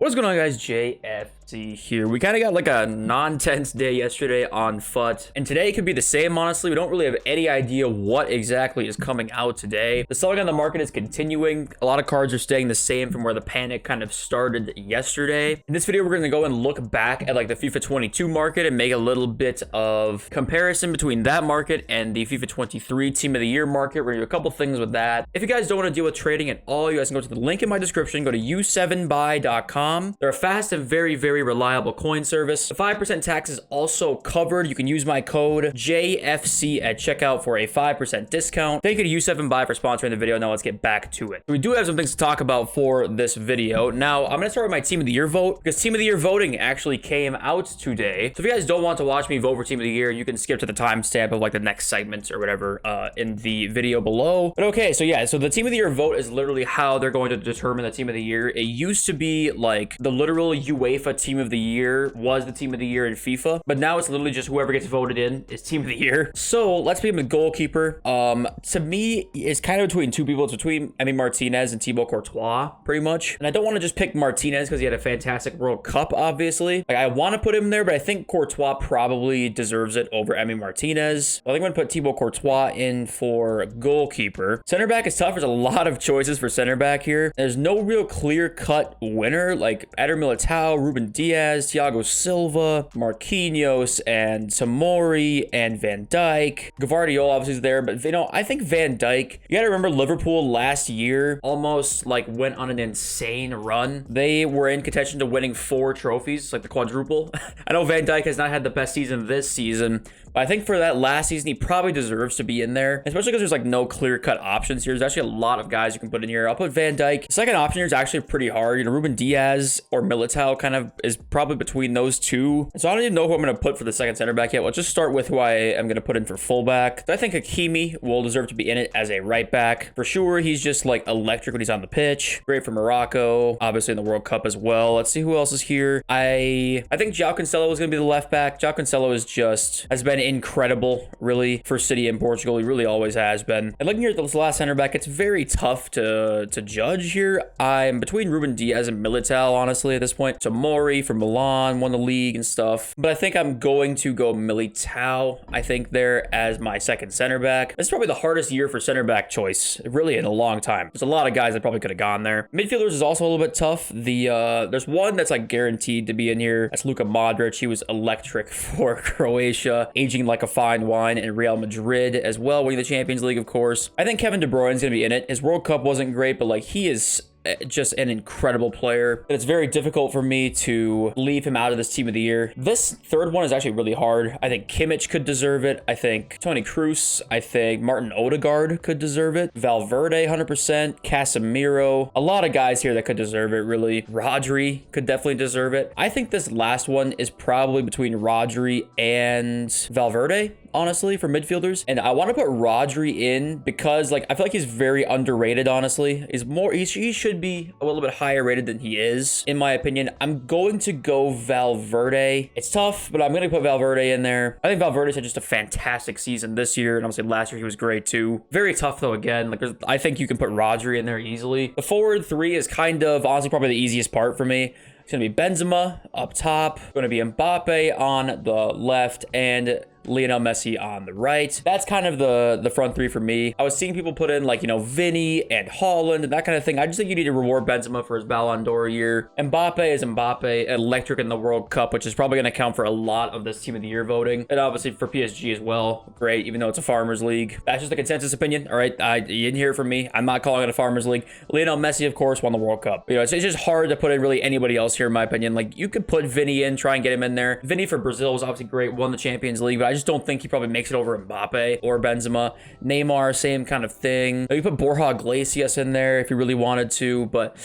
What's going on, guys? JFC here. We kind of got like a non-tense day yesterday on FUT, and today could be the same. Honestly, we don't really have any idea what exactly is coming out today. The selling on the market is continuing. A lot of cards are staying the same from where the panic kind of started yesterday. In this video, we're going to go and look back at like the FIFA 22 market and make a little bit of comparison between that market and the FIFA 23 Team of the Year market. We're going to do a couple things with that. If you guys don't want to deal with trading at all, you guys can go to the link in my description. Go to u7buy.com. They're a fast and very reliable coin service. The 5% tax is also covered. You can use my code JFC at checkout for a 5% discount. Thank you to U7Buy for sponsoring the video. Now let's get back to it. We do have some things to talk about for this video. Now, I'm going to start with my Team of the Year vote because Team of the Year voting actually came out today. So if you guys don't want to watch me vote for Team of the Year, you can skip to the timestamp of like the next segment or whatever in the video below. But okay, so yeah, so the Team of the Year vote is literally how they're going to determine the Team of the Year. It used to be like the literal UEFA Team of the Year was the Team of the Year in FIFA, but now it's literally just whoever gets voted in is Team of the Year. So let's begin with goalkeeper. To me, it's kind of between two people. It's between Martinez and Thibaut Courtois, pretty much. And I don't want to just pick Martinez because he had a fantastic World Cup, obviously. Like, I want to put him there, but I think Courtois probably deserves it over Martinez. I think I'm going to put Thibaut Courtois in for goalkeeper. Center back is tough. There's a lot of choices for center back here. There's no real clear-cut winner. Like Eder Militao, Ruben Diaz, Thiago Silva, Marquinhos, and Tomori, and Van Dijk. Gvardiol obviously is there, but I think Van Dijk, you gotta remember Liverpool last year almost like went on an insane run. They were in contention to winning 4 trophies, like the quadruple. I know Van Dijk has not had the best season this season, but I think for that last season, he probably deserves to be in there, especially because there's like no clear-cut options here. There's actually a lot of guys you can put in here. I'll put Van Dijk. Second option here is actually pretty hard. Ruben Diaz or Militao kind of is probably between those two. So I don't even know who I'm going to put for the second center back yet. Let's just start with who I am going to put in for fullback. I think Hakimi will deserve to be in it as a right back. For sure, he's just like electric when he's on the pitch. Great for Morocco, obviously in the World Cup as well. Let's see who else is here. I think João Cancelo is going to be the left back. João Cancelo has been incredible, really, for City in Portugal. He really always has been. And looking here at this last center back, it's very tough to judge here. I'm between Ruben Diaz and Militao, honestly, at this point. Tomori from Milan won the league and stuff. But I think I'm going to go Militao, I think, there as my second center back. This is probably the hardest year for center back choice, really, in a long time. There's a lot of guys that probably could have gone there. Midfielders is also a little bit tough. There's one that's like guaranteed to be in here. That's Luka Modric. He was electric for Croatia, aging like a fine wine in Real Madrid as well, winning the Champions League, of course. I think Kevin De Bruyne is going to be in it. His World Cup wasn't great, but like he is just an incredible player. It's very difficult for me to leave him out of this Team of the Year. This third one is actually really hard. I think Kimmich could deserve it. I think Toni Kroos. I think Martin Odegaard could deserve it. Valverde, 100%. Casemiro. A lot of guys here that could deserve it, really. Rodri could definitely deserve it. I think this last one is probably between Rodri and Valverde, honestly, for midfielders. And I want to put Rodri in because like I feel like he's very underrated, honestly. He should be a little bit higher rated than he is, in my opinion. I'm going to go Valverde. It's tough, but I'm going to put Valverde in there. I think Valverde's had just a fantastic season this year, and obviously last year he was great too. Very tough though, again. Like I think you can put Rodri in there easily. The forward three is kind of honestly probably the easiest part for me. It's going to be Benzema up top, going to be Mbappe on the left, and Lionel Messi on the right. That's kind of the front three for me. I was seeing people put in like, Vinny and Haaland and that kind of thing. I just think you need to reward Benzema for his Ballon d'Or year. Mbappe is Mbappe, electric in the World Cup, which is probably going to count for a lot of this Team of the Year voting. And obviously for PSG as well. Great, even though it's a Farmers League. That's just a consensus opinion, all right? You didn't hear it from me. I'm not calling it a Farmers League. Lionel Messi, of course, won the World Cup. It's just hard to put in really anybody else here, in my opinion. Like, you could put Vinny in, try and get him in there. Vinny for Brazil was obviously great, won the Champions League, but I just don't think he probably makes it over Mbappe or Benzema. Neymar, same kind of thing. You put Borja Iglesias in there if you really wanted to, but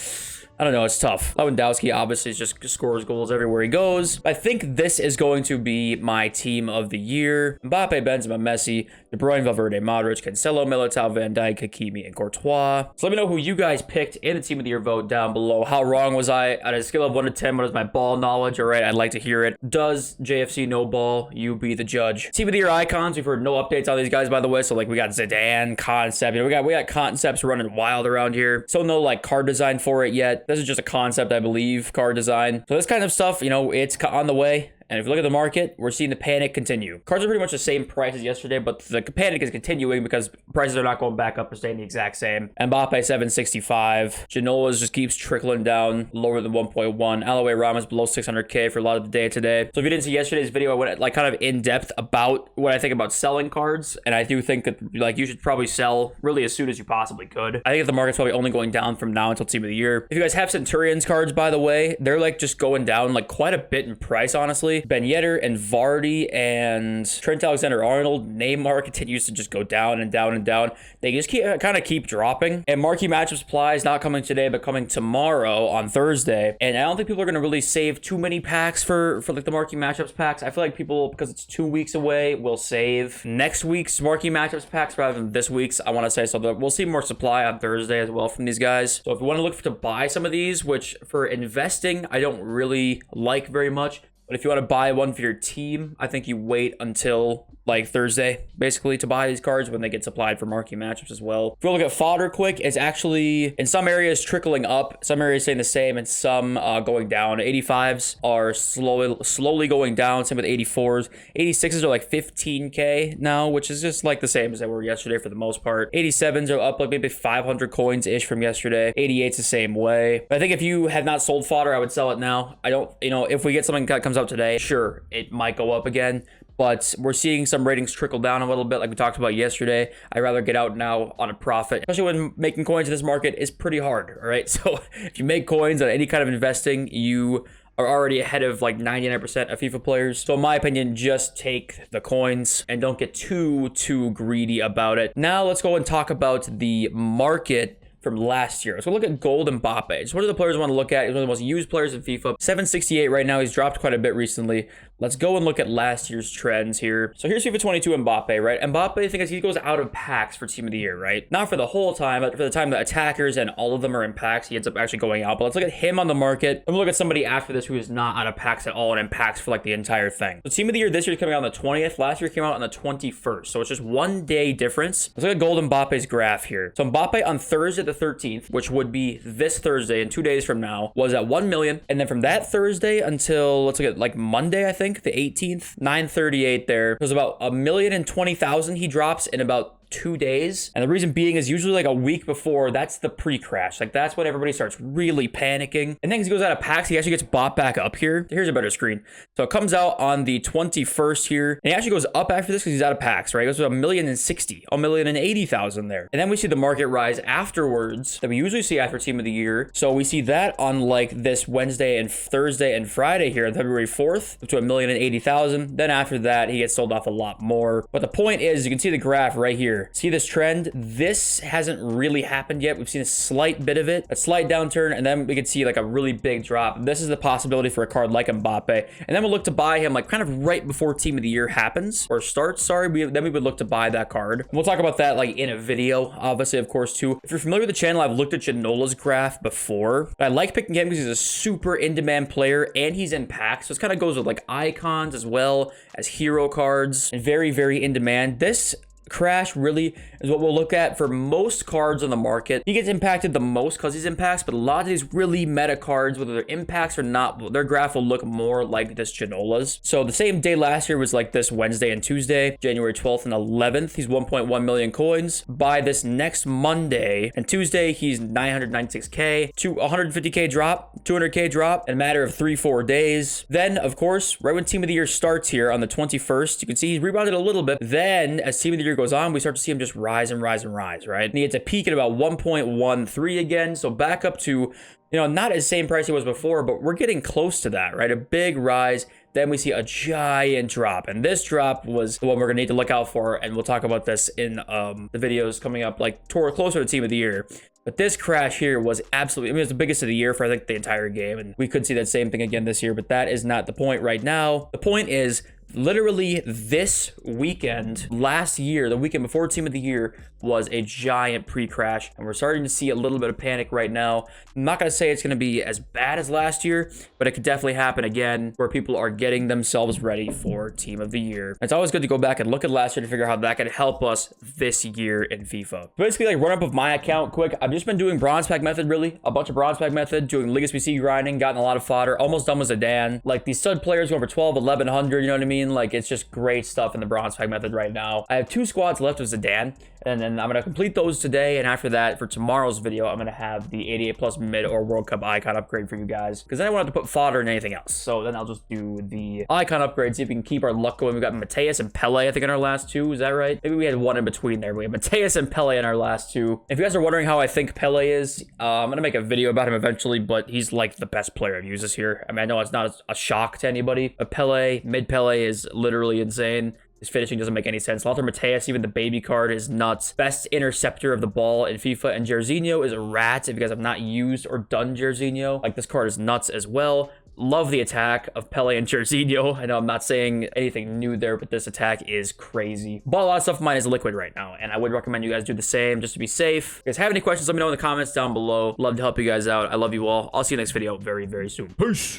I don't know. It's tough. Lewandowski obviously just scores goals everywhere he goes. I think this is going to be my Team of the Year. Mbappe, Benzema, Messi, De Bruyne, Valverde, Modric, Cancelo, Militao, Van Dijk, Hakimi, and Courtois. So let me know who you guys picked in the Team of the Year vote down below. How wrong was I? At a scale of 1 to 10, what is my ball knowledge? All right, I'd like to hear it. Does JFC know ball? You be the judge. Team of the Year icons. We've heard no updates on these guys, by the way. So like we got Zidane, Concept. We got concepts running wild around here. So no like card design for it yet. This is just a concept, I believe, card design. So this kind of stuff, you know, it's on the way. And if you look at the market, we're seeing the panic continue. Cards are pretty much the same price as yesterday, but the panic is continuing because prices are not going back up or staying the exact same. Mbappe 765. Ginolas just keeps trickling down lower than 1.1. Aloe Ramos below 600K for a lot of the day today. So if you didn't see yesterday's video, I went like kind of in depth about what I think about selling cards. And I do think that like you should probably sell really as soon as you possibly could. I think that the market's probably only going down from now until team of the year. If you guys have Centurions cards, by the way, they're like just going down like quite a bit in price, honestly. Ben Yedder and Vardy and Trent Alexander-Arnold. Neymar continues to just go down and down and down. They just kind of keep dropping. And marquee matchup supply is not coming today, but coming tomorrow on Thursday. And I don't think people are going to really save too many packs for like the marquee matchups packs. I feel like people, because it's 2 weeks away, will save next week's marquee matchups packs rather than this week's, I want to say. So we'll see more supply on Thursday as well from these guys. So if you want to look to buy some of these, which for investing, I don't really like very much. But if you want to buy one for your team, I think you wait until like Thursday, basically, to buy these cards when they get supplied for marquee matchups as well. If we look at fodder quick, it's actually in some areas trickling up, some areas staying the same, and some going down. 85s are slowly going down, same with 84s. 86s are like 15K now, which is just like the same as they were yesterday for the most part. 87s are up like maybe 500 coins-ish from yesterday. 88's the same way. But I think if you have not sold fodder, I would sell it now. I don't, you know, if we get something that comes out today, sure, it might go up again. But we're seeing some ratings trickle down a little bit like we talked about yesterday. I'd rather get out now on a profit, especially when making coins in this market is pretty hard, all right? So if you make coins on any kind of investing, you are already ahead of like 99% of FIFA players. So in my opinion, just take the coins and don't get too greedy about it. Now let's go and talk about the market from last year. So look at Gold Mbappe. It's one of the players I want to look at. He's one of the most used players in FIFA. 768 right now. He's dropped quite a bit recently. Let's go and look at last year's trends here. So here's FIFA 22 Mbappe, right? Mbappe, I think he goes out of packs for team of the year, right? Not for the whole time, but for the time the attackers and all of them are in packs, he ends up actually going out. But let's look at him on the market. And we'll look at somebody after this who is not out of packs at all and in packs for like the entire thing. So team of the year this year is coming out on the 20th. Last year came out on the 21st. So it's just 1 day difference. Let's look at Gold Mbappe's graph here. So Mbappe on Thursday the 13th, which would be this Thursday and 2 days from now, was at 1 million. And then from that Thursday until, let's look at like Monday, I think, the 18th, 938 there. It was about 1,020,000 he drops in about 2 days. And the reason being is usually like a week before, that's the pre-crash. Like that's when everybody starts really panicking. And then he goes out of packs, he actually gets bought back up here. Here's a better screen. So it comes out on the 21st here. And he actually goes up after this because he's out of packs, right? It goes to 1,060,000, 1,080,000 there. And then we see the market rise afterwards that we usually see after team of the year. So we see that on like this Wednesday and Thursday and Friday here on February 4th up to 1,080,000. Then after that, he gets sold off a lot more. But the point is, you can see the graph right here. See this trend? This hasn't really happened yet. We've seen a slight bit of it, a slight downturn, and then we could see like a really big drop. This is the possibility for a card like Mbappe. And then we'll look to buy him like kind of right before team of the year happens or starts. Then we would look to buy that card. And we'll talk about that like in a video, obviously, of course, too. If you're familiar with the channel, I've looked at Janola's graph before. But I like picking him because he's a super in-demand player and he's in packs. So it kind of goes with like icons as well as hero cards and very, very in demand. This crash really is what we'll look at for most cards on the market. He gets impacted the most because he's impacts, but a lot of these really meta cards, whether they're impacts or not, their graph will look more like this Janola's. So the same day last year was like this Wednesday and Tuesday, January 12th and 11th. He's 1.1 million coins. By this next Monday and Tuesday, he's 996K, to 150K drop, 200K drop in a matter of 3-4 days. Then, of course, right when team of the year starts here on the 21st, you can see he's rebounded a little bit. Then as team of the year goes on, we start to see him just rise and rise and rise, right? And he hits a peak at about 1.13 again. So back up to, you know, not as same price he was before, but we're getting close to that, right? A big rise. Then we see a giant drop. And this drop was the one we're going to need to look out for. And we'll talk about this in the videos coming up, like toward closer to team of the year. But this crash here was absolutely, I mean, it was the biggest of the year for, I think, the entire game. And we could see that same thing again this year, but that is not the point right now. The point is Literally this weekend, last year, the weekend before Team of the Year, was a giant pre-crash, and we're starting to see a little bit of panic right now. I'm not going to say it's going to be as bad as last year, but it could definitely happen again, where people are getting themselves ready for Team of the Year. It's always good to go back and look at last year to figure out how that could help us this year in FIFA. Basically, like, run up of my account quick. I've just been doing bronze pack method, really. A bunch of bronze pack method, doing Liga SBC grinding, gotten a lot of fodder, almost done with Zidane. Like, these stud players go over 12, 1100, you know what I mean? Like, it's just great stuff in the bronze pack method right now. I have 2 squads left with Zidane, and then I'm going to complete those today, and after that, for tomorrow's video, I'm going to have the 88 plus mid or World Cup icon upgrade for you guys, because then I won't have to put fodder in anything else. So then I'll just do the icon upgrade, see if we can keep our luck going. We got Mateus and Pele, I think, in our last 2. Is that right? Maybe we had one in between there. We have Mateus and Pele in our last 2. If you guys are wondering how I think Pele is, I'm going to make a video about him eventually, but he's like the best player I've used this year. I mean, I know it's not a shock to anybody, but Pele, mid Pele is literally insane. His finishing doesn't make any sense. Lothar Matthäus, even the baby card, is nuts. Best interceptor of the ball in FIFA. And Jairzinho is a rat. If you guys have not used or done Jairzinho, like, this card is nuts as well. Love the attack of Pele and Jairzinho. I know I'm not saying anything new there, but this attack is crazy. But a lot of stuff of mine is liquid right now, and I would recommend you guys do the same just to be safe. If you guys have any questions, let me know in the comments down below. Love to help you guys out. I love you all. I'll see you next video very, very soon. Peace!